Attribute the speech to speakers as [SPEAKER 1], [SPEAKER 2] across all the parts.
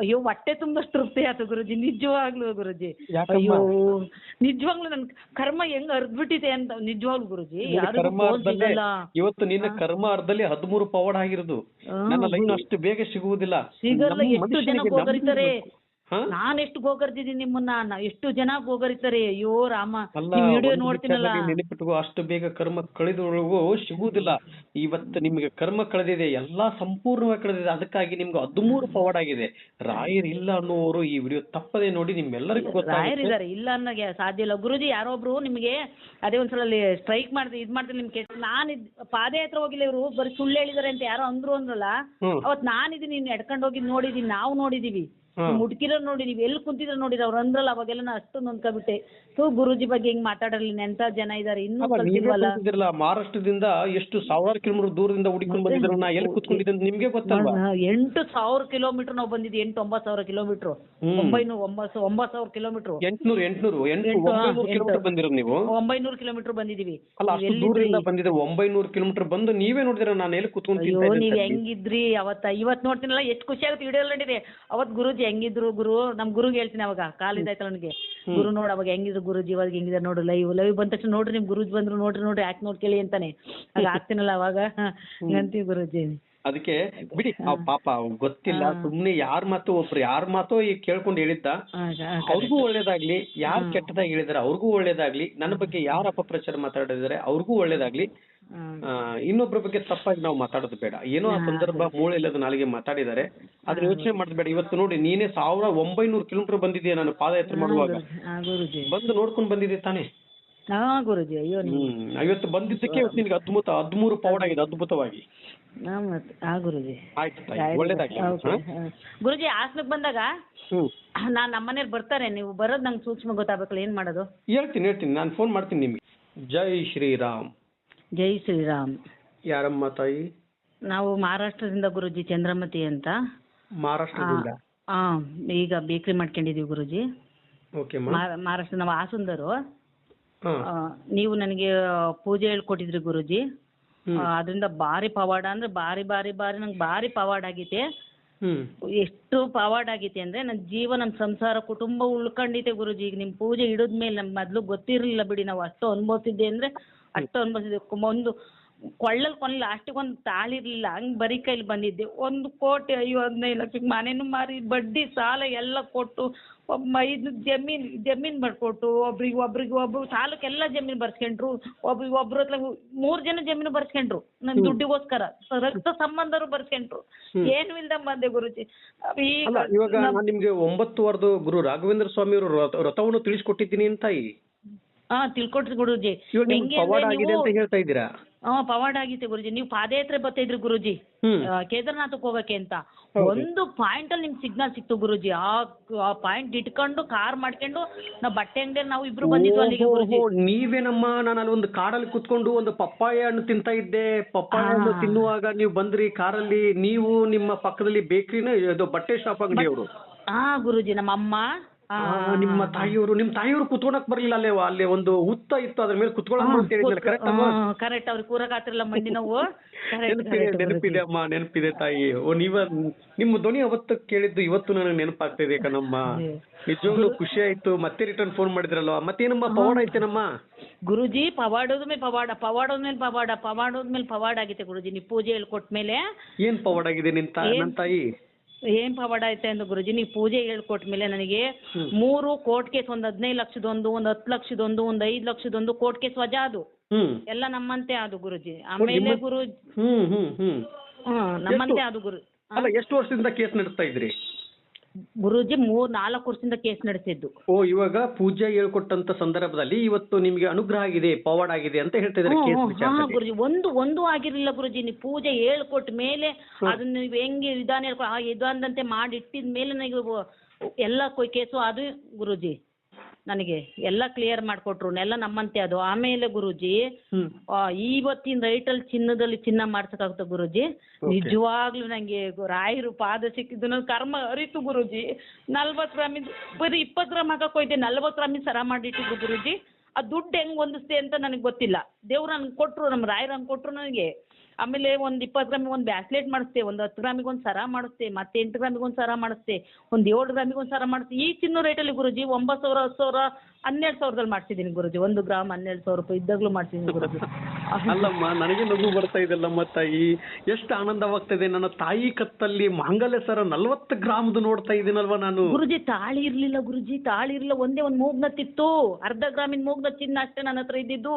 [SPEAKER 1] ಅಯ್ಯೋ ಹೊಟ್ಟೆ ತುಂಬಷ್ಟು ತೃಪ್ತಿ ಆಯ್ತು ಗುರುಜಿ, ನಿಜವಾಗ್ಲೂ ಗುರುಜಿ.
[SPEAKER 2] ಯಾಕಮ್ಮ?
[SPEAKER 1] ಅಯ್ಯೋ ನಿಜವಾಗ್ಲೂ ನನ್ ಕರ್ಮ ಹೆಂಗ್ ಅರ್ದ್ಬಿಟ್ಟಿದೆ ಅಂತ ನಿಜವಾಗ್ಲೂ ಗುರುಜಿ. ಯಾರಿಗೂ
[SPEAKER 2] ಕರ್ಮ
[SPEAKER 1] ಫೋನ್
[SPEAKER 2] ಅರ್ಧಲ್ಲೇ
[SPEAKER 1] ಸಿಗಲ್ಲ.
[SPEAKER 2] ಇವತ್ತು ನಿನ್ನ ಕರ್ಮ ಅರ್ಧಲ್ಲಿ 13 ಪವಾಡ ಆಗಿರೋದು. ನನ್ನ ಲೈನ್ ಅಷ್ಟು ಬೇಗ ಸಿಗುವುದಿಲ್ಲ.
[SPEAKER 1] ಸಿಗಲ್ಲ.
[SPEAKER 2] ನಮ್ಮ
[SPEAKER 1] ಎಷ್ಟು ಜನ
[SPEAKER 2] ಮನುಷ್ಯನಿಗೆ
[SPEAKER 1] ಗೋಗರಿತಾರೆ,
[SPEAKER 2] ನಂಬಿಕೆ. ಹಾ?
[SPEAKER 1] ನಾನ್ ಎಷ್ಟು ಗೋಗರ್ದಿದ್ದೀನಿ ನಿಮ್ಮನ್ನ, ಎಷ್ಟು ಜನ ಗೋಗರಿತಾರೆ. ಅಯ್ಯೋ ರಾಮ,
[SPEAKER 2] ಅಲ್ಲ,
[SPEAKER 1] ನಿಮ್ ವಿಡಿಯೋ
[SPEAKER 2] ಒಂದು
[SPEAKER 1] ನೋಡ್ತೀನಲ್ಲ.
[SPEAKER 2] ವಿಚಾರದಲ್ಲಿ ನೆನಪಿಟ್ಟುಕೋ, ಅಷ್ಟು ಬೇಗ ಕರ್ಮ ಕಳೆದವರೆಗೂ ಸಿಗುವುದಿಲ್ಲ. ಇವತ್ತು ನಿಮ್ಗೆ ಕರ್ಮ ಕಳೆದಿದೆ, ಎಲ್ಲಾ ಸಂಪೂರ್ಣವಾಗಿ ಕಳೆದಿದೆ. ಅದಕ್ಕಾಗಿ ನಿಮ್ಗೆ 13 ಪವಾಡ ಆಗಿದೆ. ರಾಯರ್ ಇಲ್ಲ ಅನ್ನೋರು ಈ ವಿಡಿಯೋ ತಪ್ಪದೆ ನೋಡಿ, ನಿಮ್ಮೆಲ್ಲರಿಗೂ ಗೊತ್ತಾಗುತ್ತೆ.
[SPEAKER 1] ರಾಯರಿದ್ದಾರೆ, ಇಲ್ಲ ಅನ್ನೋಕೆ ಸಾಧ್ಯ ಇಲ್ಲ ಗುರುಜಿ. ಯಾರೊಬ್ರು ನಿಮಗೆ ಅದೇ ಒಂದ್ಸಲ ಸ್ಟ್ರೈಕ್ ಮಾಡ್ತೀನಿ ಇದ್ ಮಾಡ್ತೀನಿ ನಿಮ್ಗೆ ನಾನು ಪಾದಯಾತ್ರೆ ಹೋಗಿಲ್ಲ, ಇವರು ಬರೀ ಸುಳ್ಳು ಹೇಳಿದಾರೆ ಅಂತ ಯಾರೋ ಅಂದ್ರಲ್ಲ. ಅವತ್ ನಾನಿದ್ದೀನಿ, ನೀನ್ ಎಡ್ಕೊಂಡು ಹೋಗಿ ನೋಡಿದೀನಿ, ನಾವು ನೋಡಿದೀವಿ, ಮುಡ್ಕಿರೋ ನೋಡಿ, ನೀವು ಎಲ್ಲಿ ಕುಂತಿದ್ರು ನೋಡಿದ್ರೆ ಅವ್ರು ಅಂದ್ರಲ್ಲ, ಅವಾಗೆಲ್ಲ ನಾ ಅಷ್ಟು ನೊಂದ್ಕೊಬಿಟ್ಟೆ. ಗುರುಜಿ ಬಗ್ಗೆ ಹಿಂಗ್ ಮಾತಾಡಲ್ಲ, ಎಂತ ಜನ ಇದಾರೆ ಇನ್ನೂ ಕಲ್ತಿಲ್ವಲ್ಲ.
[SPEAKER 2] ಮಹಾರಾಷ್ಟ್ರದಿಂದ ಎಷ್ಟು ಸಾವಿರಾರು ಕಿಲೋಮೀಟರ್ ದೂರದಿಂದ ಹುಡುಕೊಂಡು ಬಂದಿದ್ರು. ನಾ ಎಲ್ಲಿ ಕುತ್ಕೊಂಡಿದ್ದೆ ಅಂತ ನಿಮ್ಗೆ ಗೊತ್ತಲ್ವಾ?
[SPEAKER 1] 8,000 ಕಿಲೋಮೀಟರ್ ನಾವು ಬಂದಿದ್ವಿ. 8,000-9,000 ಕಿಲೋಮೀಟರ್, 9,000 ಕಿಲೋಮೀಟರ್,
[SPEAKER 2] 800 ಕಿಲೋಮೀಟರ್ ಬಂದಿರೋದು ನೀವು.
[SPEAKER 1] 900 ಕಿಲೋಮೀಟರ್ ಬಂದಿದೀವಿ.
[SPEAKER 2] ಅಲ್ಲ, ಅಷ್ಟು ದೂರದಿಂದ ಬಂದಿದ್ರೆ 900 ಕಿಲೋಮೀಟರ್ ಬಂದು ನೀವೇ ನೋಡಿದ್ರೆ ನಾನು ಎಲ್ಲಿ ಕುತ್ಕೊಂಡು
[SPEAKER 1] ನೀವ್ ಹೆಂಗಿದ್ರಿ ಇವತ್ ನೋಡ್ತೀನಲ್ಲ, ಎಷ್ಟು ಖುಷಿ ಆಗುತ್ತೆ ವಿಡಿಯೋ ನೋಡಿದ್ರೆ. ಅವತ್ ಗುರುಜಿ ಹೆಂಗಿದ್ರು ಗುರು, ನಮ್ ಗುರುಗೆ ಹೇಳ್ತೀನಿ ಅವಾಗ, ಕಾಲಿದಾಯ್ತಲ್ಲ ನನಗೆ, ಗುರು ನೋಡ್ ಅವಾಗ ಹೆಂಗಿದ್ರು ಗುರುಜಿ, ಇವಾಗ ಹೆಂಗಿದಾರೆ ನೋಡು. ಲೈವ್ ಬಂದ ತಕ್ಷಣ ನೋಡ್ರಿ ನಿಮ್ ಗುರುಜಿ ಬಂದ್ರು, ನೋಡ್ರಿ ಯಾಕೆ ನೋಡ್ಕೇಳಿ ಅಂತಾನೆ ಆಗ ಆಗ್ತೀನಲ್ಲ ಅವಾಗ ಅಂತೀವಿ ಗುರುಜಿ.
[SPEAKER 2] ಅದಕ್ಕೆ ಬಿಡಿ, ಪಾಪ ಗೊತ್ತಿಲ್ಲ, ಸುಮ್ನೆ ಯಾರ ಮಾತೋ ಈಗ ಕೇಳ್ಕೊಂಡು ಹೇಳಿದ್ದ. ಅವ್ರಿಗೂ ಒಳ್ಳೇದಾಗ್ಲಿ, ಯಾರು ಕೆಟ್ಟದಾಗಿ ಹೇಳಿದಾರೆ ಅವ್ರಿಗೂ ಒಳ್ಳೇದಾಗ್ಲಿ, ನನ್ನ ಬಗ್ಗೆ ಯಾರು ಅಪಪ್ರಚಾರ ಮಾತಾಡಿದಾರೆ ಅವ್ರಿಗೂ ಒಳ್ಳೇದಾಗ್ಲಿ. ಇನ್ನೊಬ್ಬರ ಬಗ್ಗೆ ತಪ್ಪಾಗಿ ನಾವು ಮಾತಾಡೋದು ಬೇಡ. ಏನೋ ಆ ಸಂದರ್ಭ ಮೂಳೆ ಇಲ್ಲದ ನಾಳೆಗೆ ಮಾತಾಡಿದ್ದಾರೆ, ಅದನ್ನ ಯೋಚನೆ ಮಾಡೋದು ಬೇಡ. ಇವತ್ತು ನೋಡಿ, ನೀನೇ 1,900 ಕಿಲೋಮೀಟರ್ ಬಂದಿದ್ದೀಯ ನಾನು ಪಾದಯಾತ್ರೆ ಮಾಡುವಾಗ. ಬಂದು ನೋಡ್ಕೊಂಡು ಬಂದಿದ್ದೆ ತಾನೇ
[SPEAKER 1] ಗುರುಜಿ? ಅಯ್ಯೋ
[SPEAKER 2] ಇವತ್ತು ಬಂದಿದ್ದಕ್ಕೆ ನಿನ್ಗೆ 13 ಪವಾಡ ಆಗಿದೆ, ಅದ್ಭುತವಾಗಿ.
[SPEAKER 1] ಗುರುಜಿ
[SPEAKER 2] ಆಯ್ತು, ಒಳ್ಳೇದಾಗಿ.
[SPEAKER 1] ಗುರುಜಿ ಹಾಸನಕ್ಕೆ ಬಂದಾಗ ನಮ್ಮನೇಲಿ ಬರ್ತಾರೆ, ನೀವು ಬರೋದು ನಂಗೆ ಸೂಕ್ಷ್ಮ ಗೊತ್ತಾಗಬೇಕಲ್ಲ, ಏನ್ ಮಾಡೋದು?
[SPEAKER 2] ಹೇಳ್ತೀನಿ, ನಾನು ಫೋನ್ ಮಾಡ್ತೀನಿ ನಿಮ್ಗೆ. ಜೈ ಶ್ರೀರಾಮ್.
[SPEAKER 1] ಜೈ ಶ್ರೀರಾಮ್.
[SPEAKER 2] ಯಾರಮ್ಮ ತಾಯಿ?
[SPEAKER 1] ನಾವು ಮಹಾರಾಷ್ಟ್ರದಿಂದ ಗುರುಜಿ, ಚಂದ್ರಮತಿ ಅಂತ.
[SPEAKER 2] ಮಹಾರಾಷ್ಟ್ರದಿಂದ?
[SPEAKER 1] ಈಗ ಬೇಕ್ರಿ ಮಾಡ್ಕೊಂಡಿದೀವಿ ಗುರುಜಿ. ಮಹಾರಾಷ್ಟ್ರ, ನಾವು ಹಾಸನದವರು. ನೀವು ನನಗೆ ಪೂಜೆ ಹೇಳ್ಕೊಟ್ಟಿದ್ರಿ ಗುರುಜಿ, ಅದರಿಂದ ಭಾರಿ ಪವಾಡ ಅಂದ್ರೆ ಭಾರಿ ನಂಗೆ ಭಾರಿ ಪವಾಡ ಆಗೈತೆ. ಎಷ್ಟು ಪವಾಡ ಆಗೈತೆ ಅಂದ್ರೆ ನನ್ನ ಜೀವ, ನಮ್ಮ ಸಂಸಾರ, ಕುಟುಂಬ ಉಳ್ಕೊಂಡಿತೆ ಗುರುಜಿ. ಈಗ ನಿಮ್ ಪೂಜೆ ಹಿಡಿದ್ಮೇಲೆ ನಮ್ಗೆ ಮೊದ್ಲು ಗೊತ್ತಿರ್ಲಿಲ್ಲ ಬಿಡಿ, ನಾವು ಅಷ್ಟು ಅನುಭವಿಸಿದ್ದೆ ಅಂದ್ರೆ ಅಷ್ಟು ಅನುಭವಿಸಿದ್ದೆ. ಒಂದು ಕೊಳ್ಳಲ್ಲಿ ಲಾಸ್ಟಿಗೆ ಒಂದು ತಾಳಿರ್ಲಿಲ್ಲ, ಹಂಗ್ ಬರೀ ಕೈಲಿ ಬಂದಿದ್ದೆ. 1,15,00,000 ಲಕ್ಷಕ್ಕೆ ಮನೇನು ಮಾರಿ, ಬಡ್ಡಿ ಸಾಲ ಎಲ್ಲ ಕೊಟ್ಟು, 5 ಜಮೀನ್ ಬರ್ಕೊಟ್ಟು, ಒಬ್ರು ಸಾಲಕ್ಕೆಲ್ಲ ಜಮೀನು ಬರ್ಸ್ಕೊಂಡ್ರು, ಒಬ್ರು ಹತ್ರ 3 ಜನ ಜಮೀನು ಬರ್ಸ್ಕೊಂಡ್ರು ನನ್ ದುಡ್ಡಿಗೋಸ್ಕರ, ರಕ್ತ ಸಂಬಂಧರು ಬರ್ಸ್ಕೊಂಡ್ರು. ಏನು ಇಲ್ದಂಗ್ ಬಂದೆ ಗುರುಜಿ.
[SPEAKER 2] ಇವಾಗ ನಾನು ನಿಮ್ಗೆ 9 ವಾರದ ಗುರು ರಾಘವೇಂದ್ರ ಸ್ವಾಮಿ ಅವರು ವ್ರತವನ್ನು ತಿಳಿಸ್ಕೊಟ್ಟಿದ್ದೀನಿ ಅಂತ
[SPEAKER 1] ತಿಳ್ಕೊಟ್ರಿ ಗುರುಜಿ.
[SPEAKER 2] ಪವಾಡ ಆಗಿದೆ ಅಂತ ಹೇಳ್ತಾ ಇದ್ದೀರಾ?
[SPEAKER 1] ಪವಾಡ ಆಗಿತ್ತೆ ಗುರುಜಿ. ನೀವು ಪಾದಯಾತ್ರೆ ಬರ್ತಿದ್ರಿ ಗುರುಜಿ, ಕೇದಾರ್ನಾಥಕ್ಕೆ ಹೋಗಕ್ಕೆ ಅಂತ. ಒಂದು ಪಾಯಿಂಟ್ ಅಲ್ಲಿ ನಿಮ್ಗೆ ಸಿಗ್ನಲ್ ಸಿಕ್ತು ಗುರುಜಿ. ಆ ಪಾಯಿಂಟ್ ಇಟ್ಕೊಂಡು ಕಾರ್ ಮಾಡ್ಕೊಂಡು ನಾವು ಬಟ್ಟೆ ಅಂಗಡಿಯಲ್ಲಿ ನಾವು ಇಬ್ರು ಬಂದಿದ್ವಿ ಅಲ್ಲಿಗೆ ಗುರುಜಿ.
[SPEAKER 2] ನೀವೇನಮ್ಮ? ನಾನು ಅಲ್ಲಿ ಒಂದು ಕಾಡಲ್ಲಿ ಕುತ್ಕೊಂಡು ಒಂದು ಪಪ್ಪಾಯ ಹಣ್ಣು ತಿಂತಾ ಇದ್ದೆ. ಪಪ್ಪಾಯ ಹಣ್ಣು ತಿನ್ನುವಾಗ ನೀವು ಬಂದ್ರಿ ಕಾರಲ್ಲಿ, ನೀವು ನಿಮ್ಮ ಪಕ್ಕದಲ್ಲಿ ಬೇಕ್ರಿನ ಇದು ಬಟ್ಟೆ ಶಾಪ್ ಅಂಗಡಿ ಅವರು.
[SPEAKER 1] ಗುರುಜಿ, ನಮ್ಮ ಅಮ್ಮ,
[SPEAKER 2] ನಿಮ್ಮ ತಾಯಿಯವರು ಕುತ್ಕೊಳಕ್ ಬರ್ಲಿಲ್ಲ ಅಲ್ಲೇ ಒಂದು ಹುತ್ತ ಇತ್ತು, ಅದ್ರ ಮೇಲೆ ಕುತ್ಕೊಳ್ಳೋಕೆ
[SPEAKER 1] ಕರೆಕ್ಟ್. ಅವ್ರಿಗೆ ಕೂರಕಾತಿರಲ್ಲ ಮಂಡಿ ನೋವು.
[SPEAKER 2] ನೆನಪಿದೆ ಅಮ್ಮ, ನೆನಪಿದೆ ತಾಯಿ. ನಿಮ್ಮ ಧ್ವನಿ ಅವತ್ತು ಕೇಳಿದ್ದು ಇವತ್ತು ನನಗೆ ನೆನಪಾಗ್ತಾ ಇದೆ ಕಣಮ್ಮ. ನಿಜವಾಗ್ಲೂ ಖುಷಿ ಆಯ್ತು. ಮತ್ತೆ ರಿಟರ್ನ್ ಫೋನ್ ಮಾಡಿದ್ರಲ್ವಾ? ಮತ್ತೇನಮ್ಮ ಪವಾಡ ಐತೇನಮ್ಮ?
[SPEAKER 1] ಗುರುಜಿ, ಪವಾಡೋದ್ಮೇಲೆ ಪವಾಡ ಆಗೈತೆ ಗುರುಜಿ. ನೀವು ಪೂಜೆ ಹೇಳ್ಕೊಟ್ಮೇಲೆ
[SPEAKER 2] ಏನ್ ಪವಾಡ ಆಗಿದೆ ನನ್ನ ತಾಯಿ?
[SPEAKER 1] ಏನ್ ಪವಾಡ ಐತೆ ಅಂತ ಗುರುಜಿ, ನೀವು ಪೂಜೆ ಹೇಳ್ಕೊಟ್ಮೇಲೆ ನನಗೆ 3 ಕೋರ್ಟ್ ಕೇಸ್, ಒಂದು 15 ಲಕ್ಷದೊಂದು, ಒಂದು 10 ಲಕ್ಷದೊಂದು, ಒಂದು 5 ಲಕ್ಷದೊಂದು ಕೋರ್ಟ್ ಕೇಸ್ ವಜಾ ಅದು ಎಲ್ಲ ನಮ್ಮಂತೆ ಅದು ಗುರುಜಿ. ಆಮೇಲೆ ಗುರುಜಿ ನಮ್ಮಂತೆ ಅದು ಗುರು.
[SPEAKER 2] ಎಷ್ಟು ವರ್ಷದಿಂದ ಕೇಸ್ ನಡೆಸ್ತಾ ಇದ್ರಿ
[SPEAKER 1] ಗುರುಜಿ? 3-4 ವರ್ಷದಿಂದ ಕೇಸ್ ನಡೆಸಿದ್ದು.
[SPEAKER 2] ಇವಾಗ ಪೂಜೆ ಹೇಳ್ಕೊಟ್ಟಂತ ಸಂದರ್ಭದಲ್ಲಿ ಇವತ್ತು ನಿಮ್ಗೆ ಅನುಗ್ರಹ ಆಗಿದೆ, ಪವಾಡ ಆಗಿದೆ ಅಂತ ಹೇಳ್ತಾ ಇದ್ದಾರೆ
[SPEAKER 1] ಗುರುಜಿ. ಒಂದು ಆಗಿರ್ಲಿಲ್ಲ ಗುರುಜಿ. ನೀವು ಪೂಜೆ ಹೇಳ್ಕೊಟ್ಟ ಮೇಲೆ ಅದನ್ನ ನೀವು ಹೆಂಗೆ ವಿಧಾನದಂತೆ ಮಾಡಿ ಇಟ್ಟಿದ ಮೇಲೆ ನನಗೆ ಎಲ್ಲ ಕೇಸು ಅದು ಗುರುಜಿ ನನಗೆ ಎಲ್ಲ ಕ್ಲಿಯರ್ ಮಾಡ್ಕೊಟ್ರು, ಎಲ್ಲ ನಮ್ಮಂತೆ ಅದು. ಆಮೇಲೆ ಗುರುಜಿ, ಇವತ್ತಿನ ರೈಟಲ್ಲಿ ಚಿನ್ನ ಮಾಡ್ಸಕ್ಕಾಗುತ್ತೆ ಗುರುಜಿ. ನಿಜವಾಗ್ಲೂ ನಂಗೆ ರಾಯರು ಪಾದ ಸಿಕ್ಕಿದ್ದು ನನ್ನ ಕರ್ಮ ಅರಿತು ಗುರುಜಿ. 40 ಗ್ರಾಮಿಂದ ಬರೀ 20 ಗ್ರಾಮ್ ಹಾಕಕ್ ಹೋಯ್ತೆ, 40 ಗ್ರಾಮಿಂದ ಸರ ಮಾಡಿಟ್ಟಿದ್ರು ಗುರುಜಿ. ಆ ದುಡ್ಡು ಹೆಂಗ್ ಹೊಂದಿಸ್ತೆ ಅಂತ ನನಗೆ ಗೊತ್ತಿಲ್ಲ. ದೇವ್ರು ನನ್ಗೆ ಕೊಟ್ರು, ನಮ್ಮ ರಾಯರು ಹಂಗೆ ಕೊಟ್ರು ನನಗೆ. ಆಮೇಲೆ ಒಂದು 20 ಗ್ರಾಮಿಗೆ ಒಂದು ಬ್ಯಾಸ್ಲೆಟ್ ಮಾಡಿಸ್ತೆ, ಒಂದು 10 ಗ್ರಾಮಿಗೆ ಒಂದು ಸರ ಮಾಡಿಸ್ತೆ, ಮತ್ತೆ 8 ಗ್ರಾಮಿಗೆ ಒಂದು ಸರ ಮಾಡಿಸ್ತೆ, ಒಂದು 7 ಗ್ರಾಮಿಗೆ ಒಂದು ಸರ ಮಾಡಿಸ್ತೆ. ಈ ಚಿನ್ನ ರೇಟಲ್ಲಿ ಗುರುಜಿ 9,000, 10,000, 12,000ದಲ್ಲಿ ಮಾಡಿಸಿದ್ದೀನಿ ಗುರುಜಿ. 1 ಗ್ರಾಮ್ 12,000 ರೂಪಾಯಿ ಇದ್ದಾಗಲೂ ಮಾಡ್ಸಿದ್ದೀನಿ ಗುರುಜಿ.
[SPEAKER 2] ಅಲ್ಲಮ್ಮ, ನನಗೆ ನಗು ಬರ್ತಾ ಇದೆಲ್ಲಮ್ಮ ತಾಯಿ. ಎಷ್ಟು ಆನಂದವಾಗ್ತದೆ. ನನ್ನ ತಾಯಿ ಕತ್ತಲ್ಲಿ ಮಾಂಗಲ್ಯ ಸರ 40 ಗ್ರಾಮ್ದು ನೋಡ್ತಾ ಇದ್ದೀನಲ್ವಾ ನಾನು.
[SPEAKER 1] ಗುರುಜಿ ತಾಳಿ ಇರ್ಲಿಲ್ಲ ಗುರುಜಿ, ತಾಳಿ ಇರ್ಲಿಲ್ಲ. ಒಂದೇ ಒಂದು ಮೂಗ್ನತ್ತಿತ್ತು, ಅರ್ಧ ಗ್ರಾಮಿನ ಮೂಗ್ನತ್ ಚಿನ್ನ ಅಷ್ಟೇ ನನ್ನ ಹತ್ರ ಇದ್ದಿದ್ದು.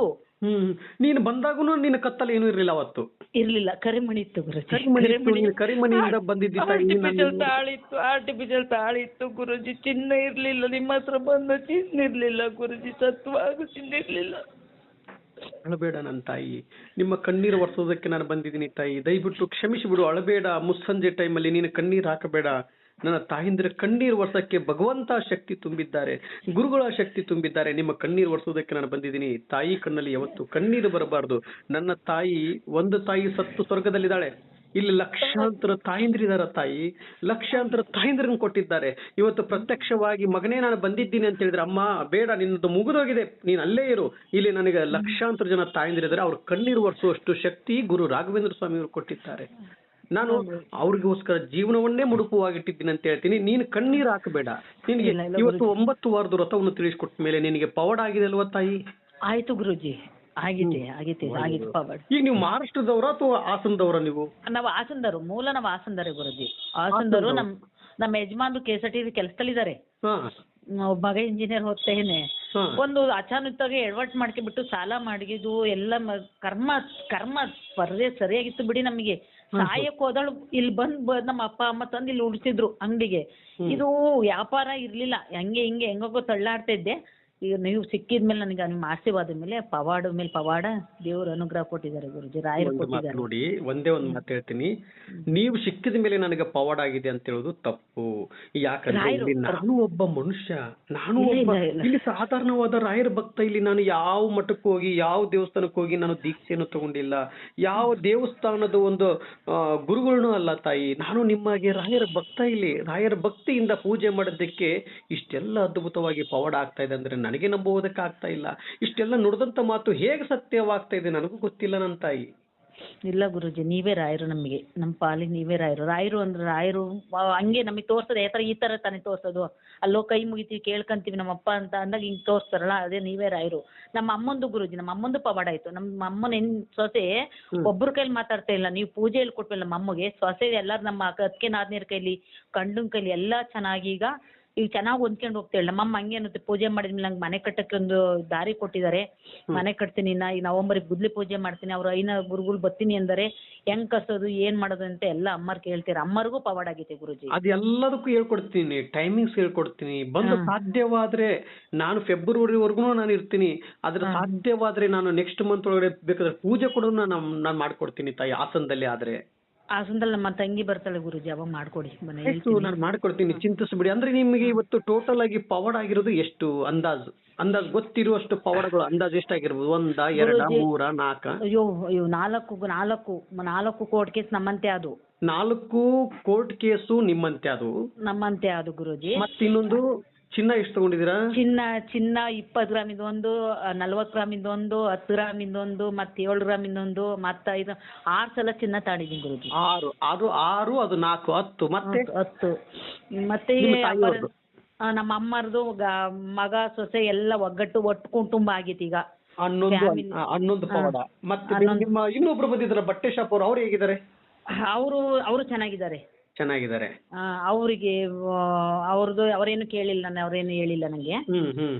[SPEAKER 2] ನೀನು ಬಂದಾಗೂ ನಿನ್ನ ಕತ್ತಲ್ಲಿ ಏನೂ ಇರ್ಲಿಲ್ಲ ಅವತ್ತು.
[SPEAKER 1] ಇರ್ಲಿಲ್ಲ, ಕರಿಮಣಿ ಇತ್ತು ಗುರುಜಿ.
[SPEAKER 2] ಕರಿಮಣಿಯಿಂದ ಬಂದಿದ್ದ
[SPEAKER 1] ಆರ್ಟಿಫಿಷಿಯಲ್ ತಾಳಿ ಇತ್ತು ಗುರುಜಿ. ಚಿನ್ನ ಇರ್ಲಿಲ್ಲ. ನಿಮ್ಮ ಹತ್ರ ಬಂದ ಚಿನ್ನ ಇರ್ಲಿಲ್ಲ ಗುರುಜಿ. ಸತ್ವಾಗ ಚಿನ್ನ ಇರ್ಲಿಲ್ಲ.
[SPEAKER 2] ಅಳಬೇಡ ನನ್ನ ತಾಯಿ, ನಿಮ್ಮ ಕಣ್ಣೀರು ಒರೆಸೋದಕ್ಕೆ ನಾನು ಬಂದಿದ್ದೀನಿ ತಾಯಿ. ದಯವಿಟ್ಟು ಕ್ಷಮಿಸಿಬಿಡು, ಅಳಬೇಡ. ಮುಸ್ಸಂಜೆ ಟೈಮಲ್ಲಿ ನೀನು ಕಣ್ಣೀರು ಹಾಕಬೇಡ. ನನ್ನ ತಾಯಿಂದ್ರ ಕಣ್ಣೀರು ಒರೆಸಕ್ಕೆ ಭಗವಂತ ಶಕ್ತಿ ತುಂಬಿದ್ದಾರೆ, ಗುರುಗಳ ಶಕ್ತಿ ತುಂಬಿದ್ದಾರೆ. ನಿಮ್ಮ ಕಣ್ಣೀರು ಒರೆಸೋದಕ್ಕೆ ನಾನು ಬಂದಿದ್ದೀನಿ. ತಾಯಿ ಕಣ್ಣಲ್ಲಿ ಯಾವತ್ತು ಕಣ್ಣೀರು ಬರಬಾರ್ದು. ನನ್ನ ತಾಯಿ, ಒಂದು ತಾಯಿ ಸತ್ತು ಸ್ವರ್ಗದಲ್ಲಿದ್ದಾಳೆ. ಇಲ್ಲಿ ಲಕ್ಷಾಂತರ ತಾಯಿಂದ್ರಿದಾರ ತಾಯಿ, ಲಕ್ಷಾಂತರ ತಾಯಿಂದ್ರನ್ನು ಕೊಟ್ಟಿದ್ದಾರೆ. ಇವತ್ತು ಪ್ರತ್ಯಕ್ಷವಾಗಿ ಮಗನೇ ನಾನು ಬಂದಿದ್ದೀನಿ ಅಂತ ಹೇಳಿದ್ರೆ, ಅಮ್ಮ ಬೇಡ, ನಿನ್ನದು ಮುಗಿದೋಗಿದೆ, ನೀನು ಅಲ್ಲೇ ಇರು. ಇಲ್ಲಿ ನನಗೆ ಲಕ್ಷಾಂತರ ಜನ ತಾಯಿಂದ್ರಿದ್ದಾರೆ. ಅವ್ರ ಕಣ್ಣೀರು ಒರೆಸುವಷ್ಟು ಶಕ್ತಿ ಗುರು ರಾಘವೇಂದ್ರ ಸ್ವಾಮಿ ಅವರು ಕೊಟ್ಟಿದ್ದಾರೆ. ನಾನು ಅವ್ರಿಗೋಸ್ಕರ ಜೀವನವನ್ನೇ ಮುಡುಪವಾಗಿಟ್ಟಿದ್ದೀನಿ ಅಂತ ಹೇಳ್ತೀನಿ. ನೀನು ಕಣ್ಣೀರು ಹಾಕಬೇಡ. ನಿನಗೆ ಇವತ್ತು 9 ವಾರದ ವ್ರತವನ್ನು ತಿಳಿಸ್ಕೊಟ್ಟ ಮೇಲೆ ನಿನಗೆ ಪವಾಡ ಆಗಿದೆ ಅಲ್ವಾ ತಾಯಿ?
[SPEAKER 1] ಆಯ್ತು ಗುರುಜಿ, ಆಗಿತ್ತು ಪವಾಡ.
[SPEAKER 2] ಈಗ ನೀವು ಮಹಾರಾಷ್ಟ್ರದವರ ಅಥವಾ ಹಾಸನದವರ? ನೀವು
[SPEAKER 1] ನಾವು ಹಾಸನದವರು, ಮೂಲ ನಾವು ಹಾಸನದವರೇ ಗುರುಜಿ. ಹಾಸನದವರು. ನಮ್ಮ ಯಜಮಾನ್ರು KSRTC ಕೆಲಸದಲ್ಲಿದ್ದಾರೆ. ಮಗ ಇಂಜಿನಿಯರ್ ಓದ್ತೇನೆ. ಒಂದು ಅಚಾನಕ್ಕಾಗಿ ಎಡವಟ್ ಮಾಡ್ಕೊಂಡ್ಬಿಟ್ಟು ಸಾಲ ಮಾಡಿದ್ದು ಎಲ್ಲ ಕರ್ಮ ಸರಿಯಾಗಿತ್ತು ಬಿಡಿ. ನಮಗೆ ಸಾಯಕ್ ಹೋದಳು, ಇಲ್ಲಿ ಬಂದ್ ನಮ್ಮ ಅಪ್ಪ ಅಮ್ಮ ತಂದು ಇಲ್ಲಿ ಉಳಿಸಿದ್ರು ಅಂಗಡಿಗೆ. ಇದು ವ್ಯಾಪಾರ ಇರ್ಲಿಲ್ಲ, ಹಂಗೆ ಹಿಂಗೆ ಹೆಂಗೋ ತಳ್ಳಾಡ್ತಾ ಇದ್ದೆ. ಈಗ ನೀವು ಸಿಕ್ಕಿದ್ಮೇಲೆ ನನಗೆ ನಿಮ್ಮ ಆಶೀರ್ವಾದ ಮೇಲೆ ಪವಾಡ ದೇವ್ರ ಅನುಗ್ರಹ ಕೊಟ್ಟಿದ್ದಾರೆ ಗುರುಜಿ, ರಾಯರು ಕೊಟ್ಟಿದ್ದಾರೆ.
[SPEAKER 2] ನೋಡಿ, ಒಂದೇ ಒಂದು ಮಾತು ಹೇಳ್ತೀನಿ. ನೀವು ಸಿಕ್ಕಿದ ಮೇಲೆ ನನಗೆ ಪವಾಡ ಆಗಿದೆ ಅಂತ ಹೇಳೋದು ತಪ್ಪು. ಯಾಕಂದ್ರೆ ನಾನು ಒಬ್ಬ ಮನುಷ್ಯ, ನಾನು ಇಲ್ಲಿ ಸಾಧಾರಣವಾದ ರಾಯರ ಭಕ್ತ. ಇಲ್ಲಿ ನಾನು ಯಾವ ಮಠಕ್ಕೆ ಹೋಗಿ, ಯಾವ ದೇವಸ್ಥಾನಕ್ಕೆ ಹೋಗಿ ನಾನು ದೀಕ್ಷೆಯನ್ನು ತಗೊಂಡಿಲ್ಲ. ಯಾವ ದೇವಸ್ಥಾನದ ಒಂದು ಗುರುಗಳನ್ನೂ ಅಲ್ಲ ತಾಯಿ. ನಾನು ನಿಮಗೆ ರಾಯರ ಭಕ್ತ. ಇಲ್ಲಿ ರಾಯರ ಭಕ್ತಿಯಿಂದ ಪೂಜೆ ಮಾಡೋದಕ್ಕೆ ಇಷ್ಟೆಲ್ಲ ಅದ್ಭುತವಾಗಿ ಪವಾಡ ಆಗ್ತಾ ಇದೆ ಅಂದ್ರೆ ನನಗೆ ನಂಬುವುದಕ್ಕೆ ಆಗ್ತಾ ಇಲ್ಲ. ಇಷ್ಟೆಲ್ಲ ನುಡಿದಂತ ಮಾತು ಹೇಗೆ ಸತ್ಯವಾಗ್ತಾ ಇದೆ ನನಗೂ ಗೊತ್ತಿಲ್ಲ ನನ್ನ ತಾಯಿ.
[SPEAKER 1] ಇಲ್ಲ ಗುರುಜಿ, ನೀವೇ ರಾಯರು ನಮಗೆ, ನಮ್ಮ ಪಾಲಿಗೆ ನೀವೇ ರಾಯರು ಅಂದ್ರೆ ರಾಯರು ಹಂಗೆ ನಮಗೆ ತೋರ್ಸೋದು. ಈ ತರ ತಾನೇ ತೋರ್ಸೋದು. ಅಲ್ಲೋ ಕೈ ಮುಗಿತೀವಿ, ಕೇಳ್ಕೊಂತೀವಿ ನಮ್ಮಪ್ಪ ಅಂತ ಅಂದಾಗ ಹಿಂಗ್ ತೋರಿಸ್ತಾರಲ್ಲ, ಅದೇ ನೀವೇ ರಾಯರು. ನಮ್ಮ ಅಮ್ಮಂದು ಗುರುಜಿ, ನಮ್ಮ ಅಮ್ಮಂದು ಪವಾಡ ಆಯ್ತು. ನಮ್ಮ ಅಮ್ಮನ ಸೊಸೆ ಒಬ್ಬರ ಕೈಲಿ ಮಾತಾಡ್ತಾ ಇಲ್ಲ. ನೀವು ಪೂಜೆ ಹೇಳ್ಕೊಟ್ಬಿಲ್ಲ ನಮ್ಮ ಅಮ್ಮಗೆ. ಸೊಸೆ ಎಲ್ಲಾರು ನಮ್ಮ ಅತ್ತಿಗೆ ನಾದ್ನೀರ್ ಕೈಲಿ, ಗಂಡನ ಕೈಲಿ ಎಲ್ಲಾ ಚೆನ್ನಾಗಿ ಈಗ ಚೆನ್ನಾಗಿ ಹೊಂದ್ಕೊಂಡು ಹೋಗ್ತಾಳೆ. ನಮ್ಮಮ್ಮ ಹಂಗೆ ಅನ್ನುತ್ತೆ, ಪೂಜೆ ಮಾಡಿದ್ಮೇಲೆ ನಂಗೆ ಮನೆ ಕಟ್ಟಕ್ಕೆ ಒಂದು ದಾರಿ ಕೊಟ್ಟಿದ್ದಾರೆ. ಮನೆ ಕಟ್ತೀನಿ, ಈ ನವಂಬರಿಗೆ ಗುದ್ಲಿ ಪೂಜೆ ಮಾಡ್ತೀನಿ, ಅವ್ರ ಗುರುಗಳು ಬರ್ತೀನಿ ಅಂದರೆ ಹೆಂಗ್ ಕಸೋದು, ಏನ್ ಮಾಡೋದು ಅಂತ ಎಲ್ಲ ಅಮ್ಮರ್ ಕೇಳ್ತೀರ. ಅಮ್ಮರಿಗೂ ಪವಾಡ ಆಗೈತೆ ಗುರುಜಿ.
[SPEAKER 2] ಅದೆಲ್ಲದಕ್ಕೂ ಹೇಳ್ಕೊಡ್ತೀನಿ, ಟೈಮಿಂಗ್ಸ್ ಹೇಳ್ಕೊಡ್ತೀನಿ. ಬಂದು ಸಾಧ್ಯವಾದ್ರೆ ನಾನು ಫೆಬ್ರವರಿವರೆಗೂ ನಾನು ಇರ್ತೀನಿ. ಆದ್ರೆ ಸಾಧ್ಯವಾದ್ರೆ ನಾನು ನೆಕ್ಸ್ಟ್ ಮಂತ್ ಒಳಗಡೆ ಬೇಕಾದ್ರೆ ಪೂಜೆ ಕೂಡ ನಾನು ಮಾಡ್ಕೊಡ್ತೀನಿ ತಾಯಿ, ಹಾಸನದಲ್ಲಿ. ಆದ್ರೆ
[SPEAKER 1] ಹಾಸನದಲ್ಲಿ ನಮ್ಮ ತಂಗಿ ಬರ್ತಾಳೆ ಗುರುಜಿ, ಅವಾಗ ಮಾಡ್ಕೊಡಿ.
[SPEAKER 2] ನಾನು ಮಾಡ್ಕೊಡ್ತೀನಿ, ಚಿಂತಿಸ್ಬಿಡಿ. ಅಂದ್ರೆ ನಿಮಗೆ ಇವತ್ತು ಟೋಟಲ್ ಆಗಿ ಪವಾಡ ಆಗಿರೋದು ಎಷ್ಟು? ಅಂದಾಜು ಗೊತ್ತಿರುವಷ್ಟು ಪವಾಡಗಳು ಅಂದಾಜು ಎಷ್ಟಾಗಿರ್ಬೋದು? 1, 2, 3, 4?
[SPEAKER 1] ಅಯ್ಯೋ 4 ಕೋರ್ಟ್ ಕೇಸ್ ನಮ್ಮಂತೆ ಅದು.
[SPEAKER 2] 4 ಕೋರ್ಟ್ ಕೇಸು ನಿಮ್ಮಂತೆ ಅದು? ನಮ್ಮಂತೆ
[SPEAKER 1] ಅದು ಗುರುಜಿ.
[SPEAKER 2] ಮತ್ತಿನ್ನೊಂದು ಚಿನ್ನ ಎಷ್ಟು ತಗೊಂಡಿದ್ದೀರಾ?
[SPEAKER 1] ಚಿನ್ನ 20 ಗ್ರಾಮಿಂದ ಒಂದು, 40 ಗ್ರಾಮಿಂದ ಒಂದು, 10 ಗ್ರಾಮಿಂದ ಒಂದು, ಮತ್ತೆ 7 ಗ್ರಾಮಿಂದ ಒಂದು, ಮತ್ತೆ 6 ಸಲ ಚಿನ್ನ ತಾಡಿದೀನಿ ಗುರುಜಿ.
[SPEAKER 2] 6 ಅದು 4 10 ಮತ್ತೆ
[SPEAKER 1] 10. ಮತ್ತೆ ನಮ್ಮ ಅಮ್ಮರದು ಮಗ ಸೊಸೆ ಎಲ್ಲ ಒಟ್ಟು ಕುಟುಂಬ ಆಗೈತಿ ಈಗ.
[SPEAKER 2] ಹನ್ನೊಂದು ಪವಾಡ. ಮತ್ತೆ ನಿಮ್ಮ ಇನ್ನೊಬ್ರು ಬಂದಿದ್ದಾರೆ ಬಟ್ಟೆ ಶಾಪ್ ಅವ್ರು ಹೇಗಿದ್ದಾರೆ?
[SPEAKER 1] ಅವರು ಚೆನ್ನಾಗಿದ್ದಾರೆ. ಅವರಿಗೆ ಅವ್ರೇನು ಕೇಳಿಲ್ಲ, ಅವ್ರೇನು ಹೇಳಿಲ್ಲ ನಂಗೆ.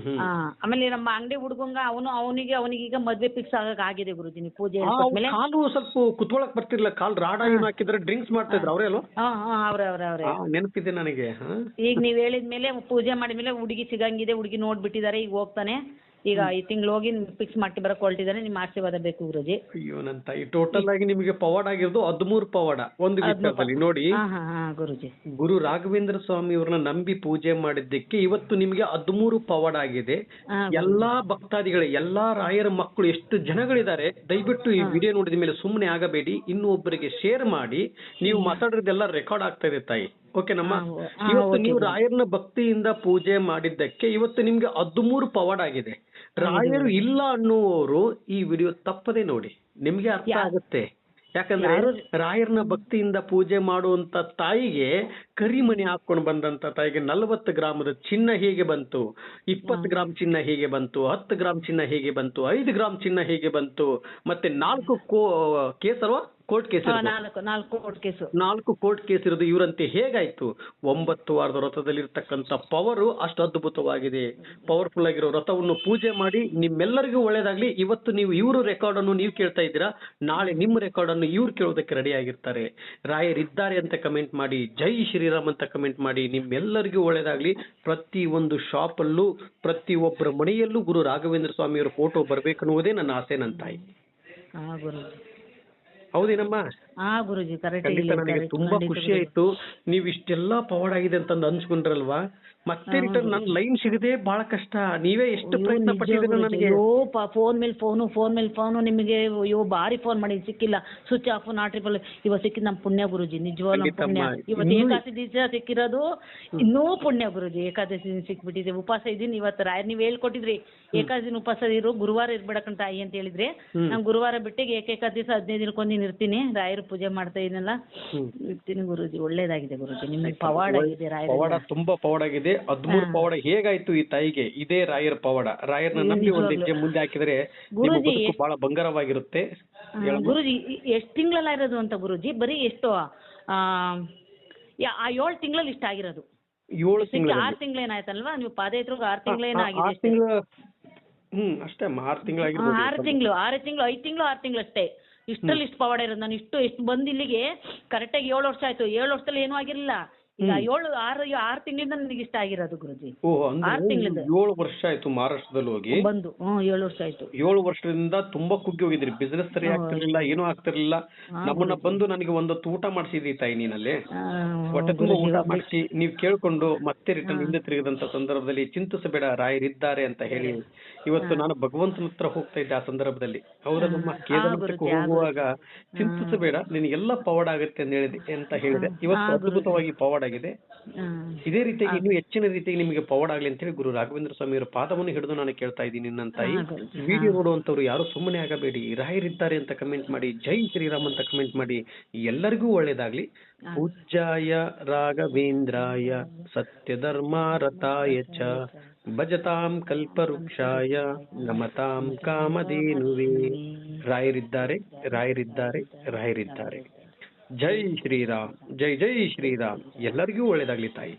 [SPEAKER 1] ಆಮೇಲೆ ನಮ್ಮ ಅಂಗಡಿ ಹುಡುಗಂಗ ಅವನಿಗೀಗ ಮದ್ವೆ ಫಿಕ್ಸ್ ಆಗಿದೆ ಗುರುಜಿ. ನೀವು ಪೂಜೆ ಹೇಳ್ಕೊಟ್ಮೇಲೆ
[SPEAKER 2] ಕಾಲು ಸ್ವಲ್ಪ ಕುತ್ಕೊಳಕ್ ಬರ್ತಿರ್ಲಿಲ್ಲ, ಕಾಲ್ ರಾಡ ಹಾಕಿದ್ರೆ ಡ್ರಿಂಕ್ಸ್ ಮಾಡ್ತಾ ಇದ್ರು ಅವರೇ ಅಲ್ವಾ?
[SPEAKER 1] ಅವ್ರೆ
[SPEAKER 2] ನೆನಪಿದೆ ನನಗೆ.
[SPEAKER 1] ಈಗ ನೀವ್ ಹೇಳಿದ್ಮೇಲೆ ಪೂಜೆ ಮಾಡಿದ್ಮೇಲೆ ಹುಡುಗಿ ಸಿಗಂಗಿದೆ, ಹುಡುಗಿ ನೋಡ್ಬಿಟ್ಟಿದ್ದಾರೆ, ಈಗ ಹೋಗ್ತಾನೆ. ಈಗ ಈ ತಿಂಗಳು ಹೋಗಿ ಫಿಕ್ಸ್ ಮಾಡಿ ಬರಕ್ ಹೊರಟಿದ್ದಾನೆ. ನಿಮ್ಮ ಆಶೀರ್ವಾದ ಬೇಕು ಗುರುಜಿ.
[SPEAKER 2] ಅಯ್ಯೋ ನನ್ನ ತಾಯಿ, ಟೋಟಲ್ ಆಗಿ ನಿಮಗೆ ಪವಾಡ ಆಗಿರೋದು 13 ಪವಾಡ ಒಂದು ವಿಚಾರದಲ್ಲಿ. ನೋಡಿ
[SPEAKER 1] ಗುರುಜಿ,
[SPEAKER 2] ಗುರು ರಾಘವೇಂದ್ರ ಸ್ವಾಮಿ ಅವ್ರನ್ನ ನಂಬಿ ಪೂಜೆ ಮಾಡಿದ್ದಕ್ಕೆ ಇವತ್ತು ನಿಮಗೆ 13 ಪವಾಡ ಆಗಿದೆ. ಎಲ್ಲಾ ಭಕ್ತಾದಿಗಳೇ, ಎಲ್ಲಾ ರಾಯರ ಮಕ್ಕಳು ಎಷ್ಟು ಜನಗಳಿದ್ದಾರೆ, ದಯವಿಟ್ಟು ಈ ವಿಡಿಯೋ ನೋಡಿದ ಮೇಲೆ ಸುಮ್ಮನೆ ಆಗಬೇಡಿ, ಇನ್ನೂ ಒಬ್ಬರಿಗೆ ಶೇರ್ ಮಾಡಿ. ನೀವು ಮಾತಾಡೋದೆಲ್ಲ ರೆಕಾರ್ಡ್ ಆಗ್ತಾ ಇದೆ ತಾಯಿ, ಓಕೆನಮ್ಮ? ಇವತ್ತು ನೀವು ರಾಯರನ್ನ ಭಕ್ತಿಯಿಂದ ಪೂಜೆ ಮಾಡಿದ್ದಕ್ಕೆ ಇವತ್ತು ನಿಮ್ಗೆ 13 ಪವಾಡ ಆಗಿದೆ. ರಾಯರು ಇಲ್ಲ ಅನ್ನುವವರು ಈ ವಿಡಿಯೋ ತಪ್ಪದೆ ನೋಡಿ, ನಿಮ್ಗೆ ಅರ್ಥ ಆಗುತ್ತೆ. ಯಾಕಂದ್ರೆ ರಾಯರ್ನ ಭಕ್ತಿಯಿಂದ ಪೂಜೆ ಮಾಡುವಂತ ತಾಯಿಗೆ ಕರಿಮಣಿ ಹಾಕೊಂಡು ಬಂದಂತ ತಾಯಿಗೆ 40 ಗ್ರಾಮದ ಚಿನ್ನ ಹೇಗೆ ಬಂತು, 20 ಗ್ರಾಮ್ ಚಿನ್ನ ಹೇಗೆ ಬಂತು, 10 ಗ್ರಾಮ್ ಚಿನ್ನ ಹೇಗೆ ಬಂತು, 5 ಗ್ರಾಮ್ ಚಿನ್ನ ಹೇಗೆ ಬಂತು, ಮತ್ತೆ 4 ಕೇಸಲ್ವಾ ಕೋರ್ಟ್ ಕೇಸ್, 4 ಕೋರ್ಟ್ ಕೇಸ್ ಇರೋದು ಇವರಂತೆ ಹೇಗಾಯ್ತು? 9 ವಾರದ ವ್ರತದಲ್ಲಿರ್ತಕ್ಕಂಥ ಪವರು ಅಷ್ಟು ಅದ್ಭುತವಾಗಿದೆ. ಪವರ್ಫುಲ್ ಆಗಿರೋ ವ್ರತವನ್ನು ಪೂಜೆ ಮಾಡಿ ನಿಮ್ಮೆಲ್ಲರಿಗೂ ಒಳ್ಳೇದಾಗ್ಲಿ. ಇವತ್ತು ನೀವು ಇವರು ರೆಕಾರ್ಡ್ ಅನ್ನು ನೀವು ಕೇಳ್ತಾ ಇದ್ದೀರಾ, ನಾಳೆ ನಿಮ್ಮ ರೆಕಾರ್ಡ್ ಅನ್ನು ಇವ್ರು ಕೇಳೋದಕ್ಕೆ ರೆಡಿ ಆಗಿರ್ತಾರೆ. ರಾಯರಿದ್ದಾರೆ ಅಂತ ಕಮೆಂಟ್ ಮಾಡಿ, ಜೈ ಶ್ರೀರಾಮ್ ಅಂತ ಕಮೆಂಟ್ ಮಾಡಿ. ನಿಮ್ಮೆಲ್ಲರಿಗೂ ಒಳ್ಳೇದಾಗ್ಲಿ. ಪ್ರತಿ ಒಂದು ಶಾಪ್ ಅಲ್ಲೂ ಪ್ರತಿ ಒಬ್ಬರ ಮನೆಯಲ್ಲೂ ಗುರು ರಾಘವೇಂದ್ರ ಸ್ವಾಮಿಯವರ ಫೋಟೋ ಬರ್ಬೇಕನ್ನುವುದೇ ನನ್ನ ಆಸೆ, ನನ್ನ ತಾಯಿ. ಹೌದೇನಮ್ಮ?
[SPEAKER 1] ಗುರುಜಿ
[SPEAKER 2] ಖಂಡಿತ ನನಗೆ ತುಂಬಾ ಖುಷಿ ಆಯ್ತು. ನೀವು ಇಷ್ಟೆಲ್ಲಾ ಪವಾಡ ಆಗಿದೆ ಅಂತ ಅನ್ಸ್ಕೊಂಡ್ರಲ್ವಾ, ಮತ್ತೆ ರಿಟರ್ನ್ ನನ್ ಲೈನ್ ಸಿಗದೆ ಬಹಳ ಕಷ್ಟ. ನೀವೇ ಎಷ್ಟು ಪ್ರಯತ್ನ ಪಟ್ಟಿದ್ದೀರ ನನಗೆ.
[SPEAKER 1] ಫೋನ್ ಮೇಲೆ ಫೋನು ನಿಮಗೆ ಬಾರಿ ಫೋನ್ ಮಾಡಿ ಸಿಕ್ಕಿಲ್ಲ, ಸ್ವಿಚ್ ಆಫ್ ನಾಟ್ ರಿಪಲ್. ಇವಾಗ ಸಿಕ್ಕಿದ್ ನಮ್ ಪುಣ್ಯ ಗುರುಜಿ, ನಿಜವಾಗ್ಲೂ ಪುಣ್ಯ. ಇವತ್ತು ಏಕಾದಶಿ ದಿವಸ ಸಿಕ್ಕಿರೋದು ಇನ್ನೂ ಪುಣ್ಯ ಗುರುಜಿ. ಏಕಾದಶಿ ಸಿಕ್ಬಿಟ್ಟಿದೆ, ಉಪವಾಸ ಇದೀನಿ ಇವತ್ತು. ರಾಯರ್ ನೀವ್ ಹೇಳ್ಕೊಟ್ಟಿದ್ರಿ ಏಕಾದಶಿ ಉಪವಾಸ ಇರು, ಗುರುವಾರ ಇರ್ಬೇಡಕ್ಕಂತ ತಾಯಿ ಅಂತ ಹೇಳಿದ್ರೆ, ನಾನು ಗುರುವಾರ ಬಿಟ್ಟಿಗೆ ಏಕಾದಶಿ 15 ದಿನಕ್ಕೊಂದಿನ ಇರ್ತೀನಿ. ರಾಯರು ಪೂಜೆ ಮಾಡ್ತಾ ಇದೀನಲ್ಲ, ಇರ್ತೀನಿ ಗುರುಜಿ. ಒಳ್ಳೇದಾಗಿದೆ ಗುರುಜಿ, ನಿಮ್ಗೆ ಪವಾಡ ಆಗಿದೆ.
[SPEAKER 2] ಪವಾಡ ತುಂಬಾ ಪವಾಡ ಆಗಿದೆ. 13 ಪವಾಡ ಹೇಗಾಯ್ತು ಈ ತಾಯಿಗೆ? ಇದೇ ರಾಯರ ಪವಾಡ. ರಾಯರ್ನ ನಂಬಿ ಒಂದು ಹೆಜ್ಜೆ ಮುಂದೆ ಹಾಕಿದ್ರೆ ಬಹಳ ಬಂಗಾರವಾಗಿರುತ್ತೆ.
[SPEAKER 1] ಗುರುಜಿ ಎಷ್ಟ್ ತಿಂಗಳಲ್ಲ ಇರೋದು ಅಂತ ಗುರುಜಿ? ಬರೀ ಎಷ್ಟು 7 ತಿಂಗಳಲ್ಲಿ ಇಷ್ಟ ಆಗಿರೋದು?
[SPEAKER 2] 7 ತಿಂಗಳು,
[SPEAKER 1] 6 ತಿಂಗಳೇನಾಯ್ತಲ್ವಾ? ನೀವು ಪಾದಯಾತ್ರೆಗೆ 6 ತಿಂಗಳೇನಾಗಿದೆ?
[SPEAKER 2] ಅಷ್ಟೇ 6 ತಿಂಗಳಾಗಿರ್ಬೋದು.
[SPEAKER 1] 6 ತಿಂಗಳು 5 ತಿಂಗಳು 6 ತಿಂಗಳು ಅಷ್ಟೇ. ಇಷ್ಟರಲ್ಲಿ ಇಷ್ಟು ಪವಾಡ ಇರೋದು. ನಾನು ಎಷ್ಟು ಬಂದು ಇಲ್ಲಿಗೆ ಕರೆಕ್ಟಾಗಿ 7 ವರ್ಷ ಆಯ್ತು. 7 ವರ್ಷದಲ್ಲಿ ಏನೂ ಆಗಿರ್ಲಿಲ್ಲ. ಈಗ 6 ತಿಂಗಳಿಂದ ನನಗೆ ಇಷ್ಟ ಆಗಿರೋದು ಗುರುಜಿ. 6 ತಿಂಗಳಿಂದ
[SPEAKER 2] 7 ವರ್ಷ ಆಯ್ತು ಮಹಾರಾಷ್ಟ್ರದಲ್ಲಿ ಹೋಗಿ
[SPEAKER 1] ಬಂದು. 7 ವರ್ಷ ಆಯ್ತು.
[SPEAKER 2] 7 ವರ್ಷದಿಂದ ತುಂಬಾ ಕುಗ್ಗಿ ಹೋಗಿದ್ರಿ. ಬಿಸ್ನೆಸ್ ಸರಿ ಆಗ್ತಿರ್ಲಿಲ್ಲ, ಏನೂ ಆಗ್ತಿರ್ಲಿಲ್ಲ. ನಮ್ಮನ್ನ ಬಂದು ನನಗೆ ಒಂದೊತ್ತು ಊಟ ಮಾಡಿಸಿದ್ರಿ ತಾಯಿ ನೀನಲ್ಲಿ. ಹೊಟ್ಟೆ ತುಂಬಾ ಊಟ ಮಾಡಿಸಿ ನೀವು ಕೇಳ್ಕೊಂಡು ಮತ್ತೆ ರಿಟರ್ನ್ ಹಿಂದೆ ತಿರುಗಿದಂತ ಸಂದರ್ಭದಲ್ಲಿ ಚಿಂತಿಸಬೇಡ ರಾಯರಿದ್ದಾರೆ ಅಂತ ಹೇಳಿ ಇವತ್ತು ನಾನು ಭಗವಂತನ ಹತ್ರ ಹೋಗ್ತಾ ಇದ್ದೆ. ಆ ಸಂದರ್ಭದಲ್ಲಿ ಹೌದಮ್ಮ, ಕೇದಾರನಾಥಕ್ಕೆ ಹೋಗುವಾಗ ಚಿಂತಿಸಬೇಡ ನಿನಗೆಲ್ಲ ಪವಾಡ ಆಗುತ್ತೆ ಅಂತ ಹೇಳಿದೆ. ಇವತ್ತು ಅದ್ಭುತವಾಗಿ ಪವಾಡ ಆಗಿದೆ. ಇದೇ ರೀತಿಯಾಗಿ ಇನ್ನೂ ಹೆಚ್ಚಿನ ರೀತಿಯಾಗಿ ನಿಮಗೆ ಪವಾಡ ಆಗ್ಲಿ ಅಂತ ಹೇಳಿ ಗುರು ರಾಘವೇಂದ್ರ ಸ್ವಾಮಿಯವರ ಪಾದವನ್ನು ಹಿಡಿದು ನಾನು ಕೇಳ್ತಾ ಇದ್ದೀನಿ. ನನ್ನ ತಾಯಿ, ವಿಡಿಯೋ ನೋಡುವಂತವ್ರು ಯಾರು ಸುಮ್ಮನೆ ಆಗಬೇಡಿ. ರಾಯರಿದ್ದಾರೆ ಅಂತ ಕಮೆಂಟ್ ಮಾಡಿ, ಜೈ ಶ್ರೀರಾಮ್ ಅಂತ ಕಮೆಂಟ್ ಮಾಡಿ. ಎಲ್ಲರಿಗೂ ಒಳ್ಳೇದಾಗ್ಲಿ. ಪೂಜ್ಯಾಯ ರಾಘವೇಂದ್ರಾಯ ಸತ್ಯಧರ್ಮಾರತಾಯ ಚ ಭಜತಾಂ ಕಲ್ಪವೃಕ್ಷಾಯ ನಮತಾಂ ಕಾಮಧೇನುವೇ. ರಾಯರಿದ್ದಾರೆ, ರಾಯರಿದ್ದಾರೆ, ರಾಯರಿದ್ದಾರೆ. ಜೈ ಶ್ರೀರಾಮ್, ಜೈ ಜೈ ಶ್ರೀರಾಮ್. ಎಲ್ಲರಿಗೂ ಒಳ್ಳೇದಾಗ್ಲಿ ತಾಯಿ.